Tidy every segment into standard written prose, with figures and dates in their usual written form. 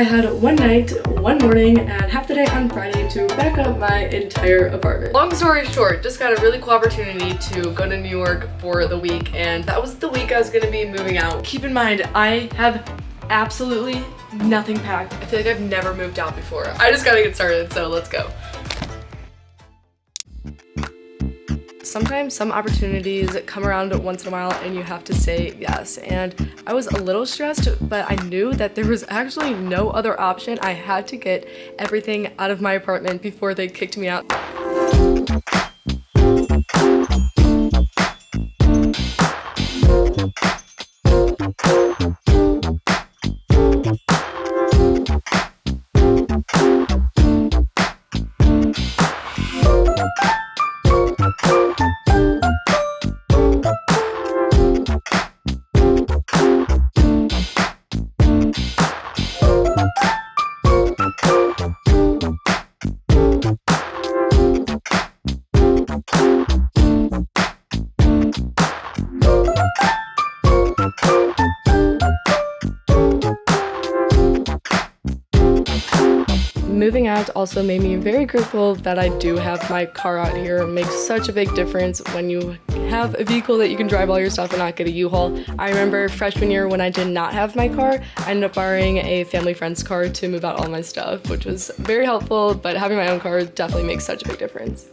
I had one night, one morning, and half the day on Friday to back up my entire apartment. Long story short, just got a really cool opportunity to go to New York for the week, and that was the week I was gonna be moving out. Keep in mind, I have absolutely nothing packed. I feel like I've never moved out before. I just gotta get started, so let's go. Sometimes some opportunities come around once in a while and you have to say yes. And I was a little stressed, but I knew that there was actually no other option. I had to get everything out of my apartment before they kicked me out. Moving out also made me very grateful that I do have my car out here. It makes such a big difference when you have a vehicle that you can drive all your stuff and not get a U-Haul. I remember freshman year when I did not have my car, I ended up borrowing a family friend's car to move out all my stuff, which was very helpful, but having my own car definitely makes such a big difference.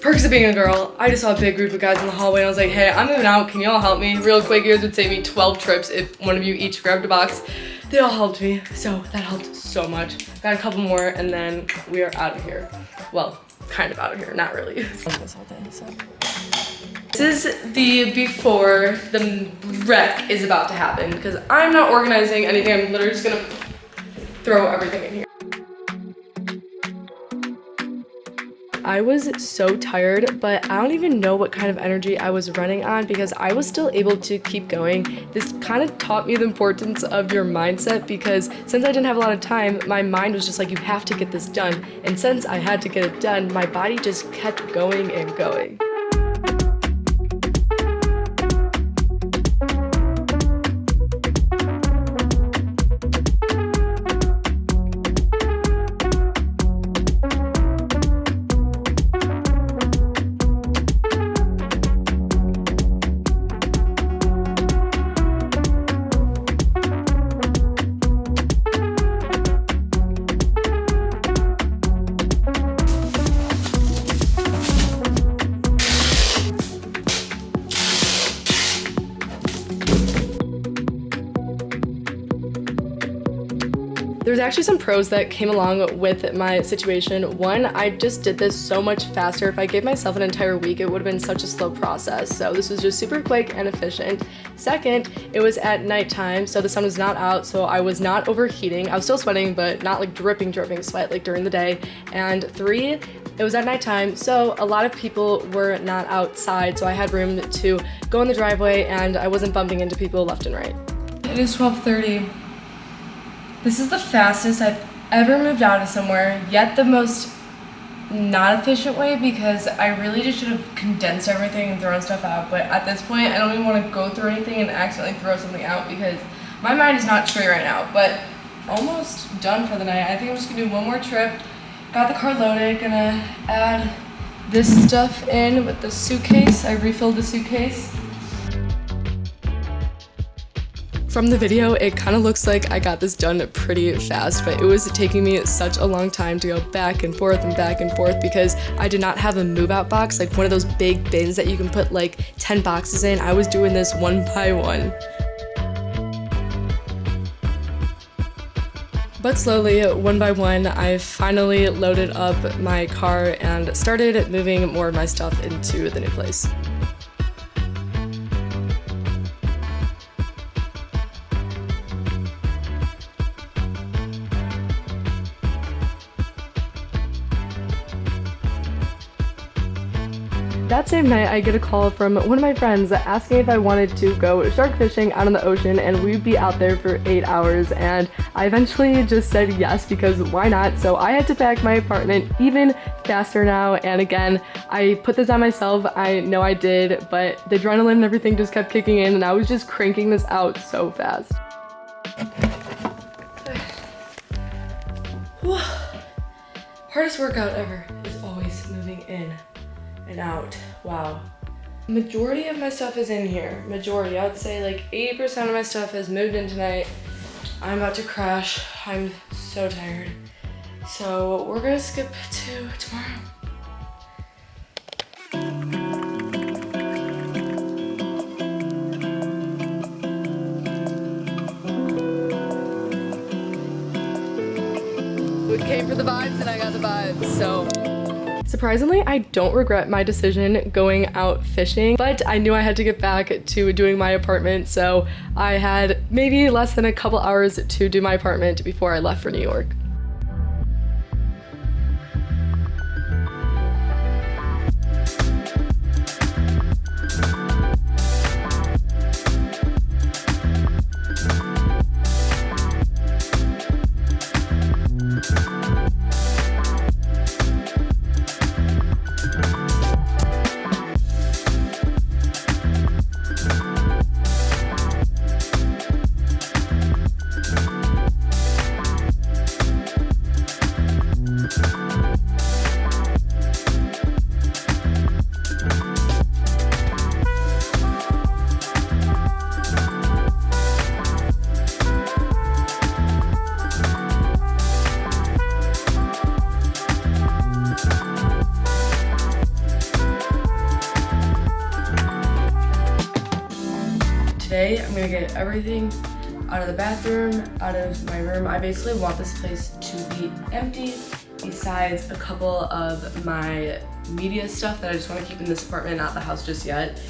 Perks of being a girl, I just saw a big group of guys in the hallway and I was like, hey, I'm moving out, can you all help me? Real quick, you guys would save me 12 trips if one of you each grabbed a box. They all helped me, so that helped so much. Got a couple more and then we are out of here. Well, kind of out of here, not really. This is the before the wreck is about to happen because I'm not organizing anything. I'm literally just gonna throw everything in here. I was so tired, but I don't even know what kind of energy I was running on because I was still able to keep going. This kind of taught me the importance of your mindset because since I didn't have a lot of time, my mind was just like, you have to get this done. And since I had to get it done, my body just kept going and going. There's actually some pros that came along with my situation. One, I just did this so much faster. If I gave myself an entire week, it would have been such a slow process. So this was just super quick and efficient. Second, it was at nighttime, so the sun was not out, so I was not overheating. I was still sweating, but not like dripping sweat like during the day. And three, it was at nighttime, so a lot of people were not outside, so I had room to go in the driveway and I wasn't bumping into people left and right. It is 12:30. This is the fastest I've ever moved out of somewhere, yet the most not efficient way because I really just should have condensed everything and thrown stuff out. But at this point, I don't even want to go through anything and accidentally throw something out because my mind is not straight right now. But almost done for the night. I think I'm just gonna do one more trip. Got the car loaded, gonna add this stuff in with the suitcase. I refilled the suitcase. From the video, it kind of looks like I got this done pretty fast, but it was taking me such a long time to go back and forth because I did not have a move out box, like one of those big bins that you can put like 10 boxes in. I was doing this one by one. But slowly, one by one, I finally loaded up my car and started moving more of my stuff into the new place. That same night, I get a call from one of my friends asking if I wanted to go shark fishing out in the ocean, and we'd be out there for 8 hours, and I eventually just said yes because why not? So I had to pack my apartment even faster now, and again, I put this on myself. I know I did, but the adrenaline and everything just kept kicking in, and I was just cranking this out so fast. Whew. Hardest workout ever is always moving in and out. Wow. Majority of my stuff is in here. Majority, I would say like 80% of my stuff has moved in tonight. I'm about to crash. I'm so tired. So we're gonna skip to tomorrow. We came for the vibes and I got the vibes, so. Surprisingly, I don't regret my decision going out fishing, but I knew I had to get back to doing my apartment, so I had maybe less than a couple hours to do my apartment before I left for New York. Today, I'm gonna get everything out of the bathroom, out of my room. I basically want this place to be empty, besides a couple of my media stuff that I just want to keep in this apartment, not the house just yet.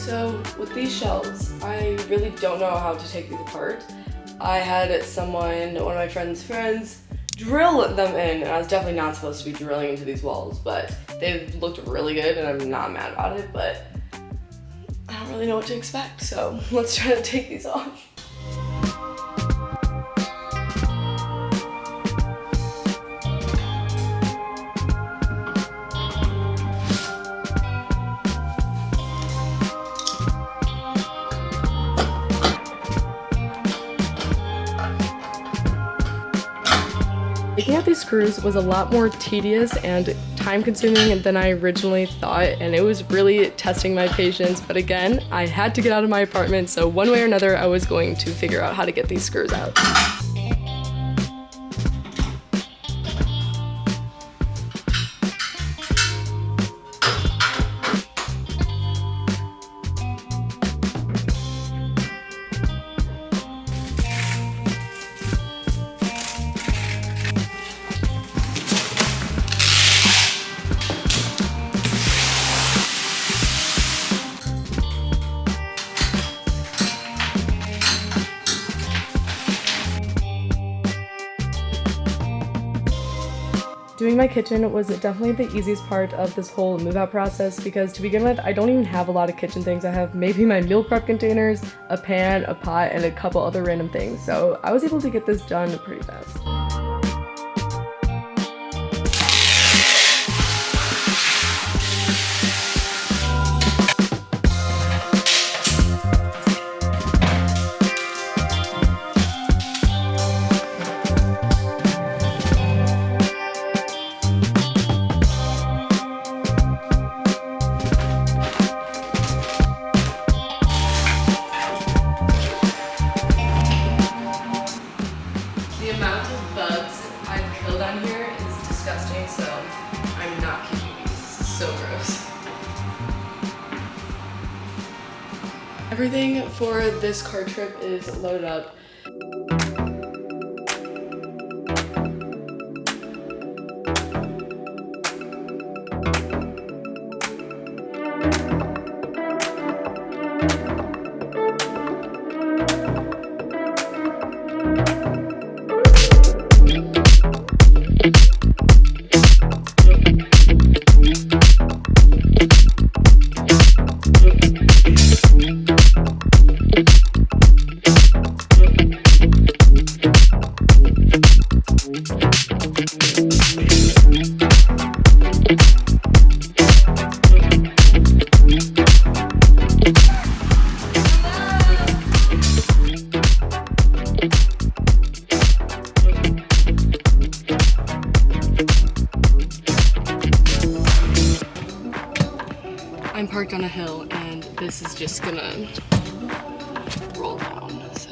So with these shelves, I really don't know how to take these apart. I had someone, one of my friend's friends, drill them in, and I was definitely not supposed to be drilling into these walls, but they looked really good and I'm not mad about it, but I don't really know what to expect, so let's try to take these off. Taking out these screws was a lot more tedious and time-consuming than I originally thought, and it was really testing my patience, but again, I had to get out of my apartment, so one way or another, I was going to figure out how to get these screws out. Doing my kitchen was definitely the easiest part of this whole move out process because to begin with, I don't even have a lot of kitchen things. I have maybe my meal prep containers, a pan, a pot, and a couple other random things. So I was able to get this done pretty fast. The amount of bugs I've killed on here is disgusting, so I'm not keeping these. This is so gross. Everything for this car trip is loaded up. I'm parked on a hill and this is just gonna roll down, so.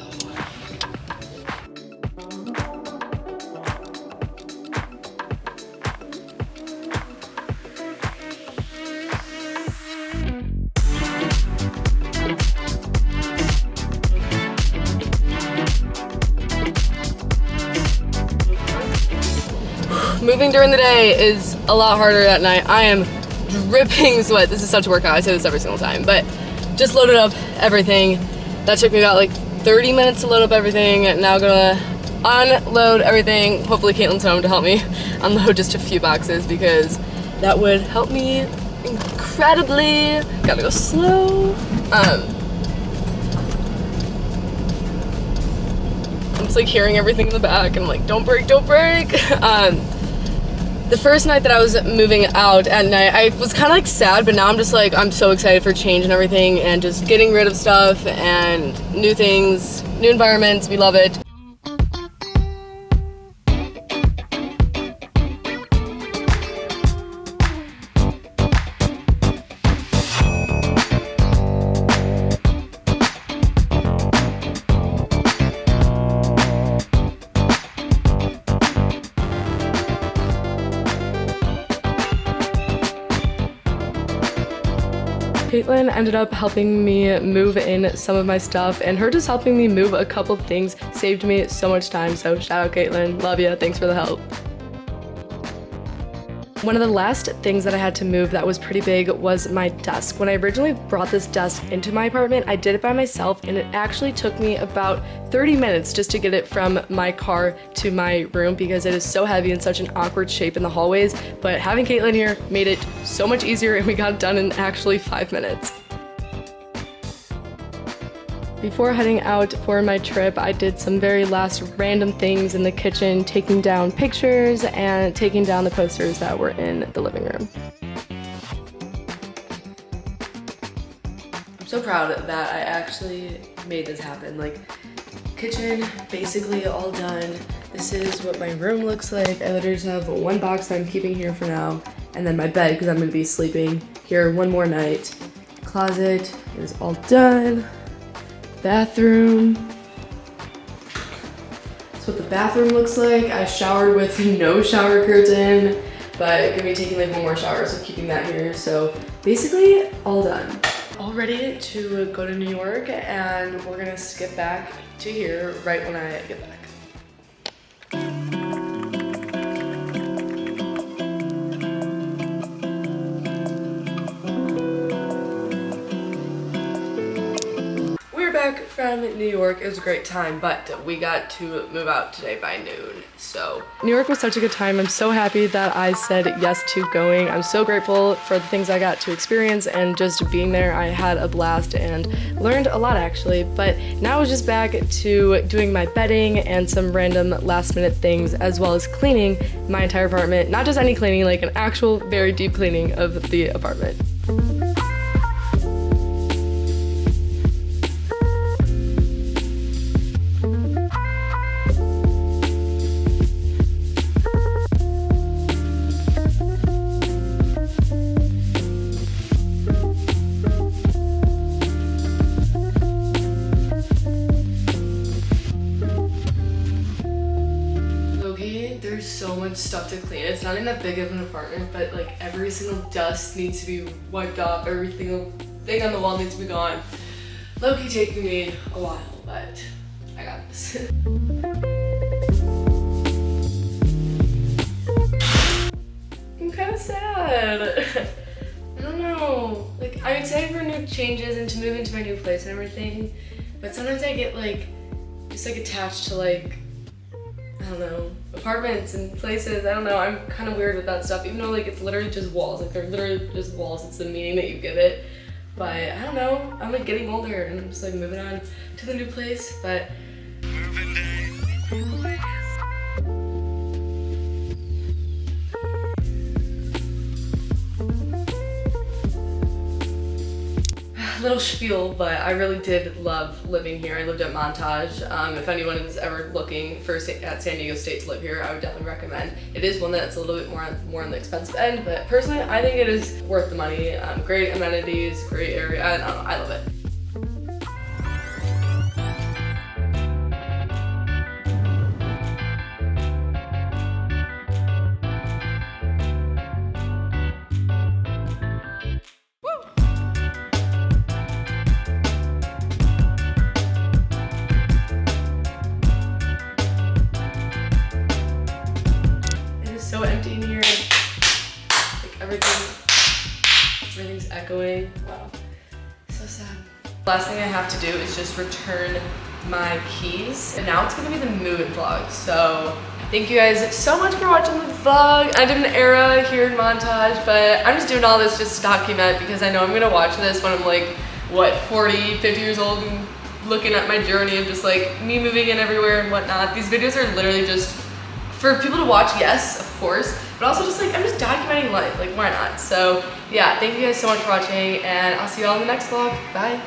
Moving during the day is a lot harder at night. I am dripping sweat. This is such a workout. I say this every single time, but just loaded up everything. That took me about like 30 minutes to load up everything. Now gonna unload everything. Hopefully Caitlin's home to help me unload just a few boxes because that would help me incredibly. Gotta go slow. I'm just like hearing everything in the back and I'm like, don't break, don't break. The first night that I was moving out at night, I was kind of like sad, but now I'm just like, I'm so excited for change and everything and just getting rid of stuff and new things, new environments. We love it. Caitlin ended up helping me move in some of my stuff, and her just helping me move a couple things saved me so much time, so shout out Caitlin, love ya, thanks for the help. One of the last things that I had to move that was pretty big was my desk. When I originally brought this desk into my apartment, I did it by myself and it actually took me about 30 minutes just to get it from my car to my room because it is so heavy and such an awkward shape in the hallways. But having Caitlin here made it so much easier and we got it done in actually 5 minutes. Before heading out for my trip, I did some very last random things in the kitchen, taking down pictures and taking down the posters that were in the living room. I'm so proud that I actually made this happen. Like, kitchen basically all done. This is what my room looks like. I literally just have one box that I'm keeping here for now, and then my bed because I'm gonna be sleeping here one more night. Closet is all done. Bathroom. That's what the bathroom looks like. I showered with no shower curtain, but I'm gonna be taking like one more shower, so keeping that here. So basically all done. All ready to go to New York, and we're gonna skip back to here right when I get back. Back from New York. It was a great time, but we got to move out today by noon. So New York was such a good time. I'm so happy that I said yes to going. I'm so grateful for the things I got to experience and just being there. I had a blast and learned a lot actually, but now it's just back to doing my bedding and some random last minute things as well as cleaning my entire apartment. Not just any cleaning, like an actual very deep cleaning of the apartment. There's so much stuff to clean. It's not even that big of an apartment, but like every single dust needs to be wiped off, every single thing on the wall needs to be gone. Low-key taking me a while, but I got this. I'm kind of sad. I don't know. Like, I'm excited for new changes and to move into my new place and everything, but sometimes I get like, just like attached to like, I don't know, apartments and places. I don't know, I'm kind of weird with that stuff, even though like it's literally just walls. Like they're literally just walls. It's the meaning that you give it. But I don't know, I'm like getting older and I'm just like moving on to the new place, but moving day. little spiel, but I really did love living here. I lived at Montage. If anyone is ever looking for at San Diego State to live here, I would definitely recommend. It is one that's a little bit more on the expensive end, but personally, I think it is worth the money. Great amenities, great area. I don't know, I love it. So empty in here, like everything's echoing. Wow, so sad. Last thing I have to do is just return my keys. And now it's gonna be the moving vlog. So thank you guys so much for watching the vlog. I did an era here in Montage, but I'm just doing all this just to document because I know I'm gonna watch this when I'm like, what, 40, 50 years old and looking at my journey of just like me moving in everywhere and whatnot. These videos are literally just for people to watch, yes, of course, but also just like, I'm just documenting life, like why not? So yeah, thank you guys so much for watching and I'll see you all in the next vlog. Bye.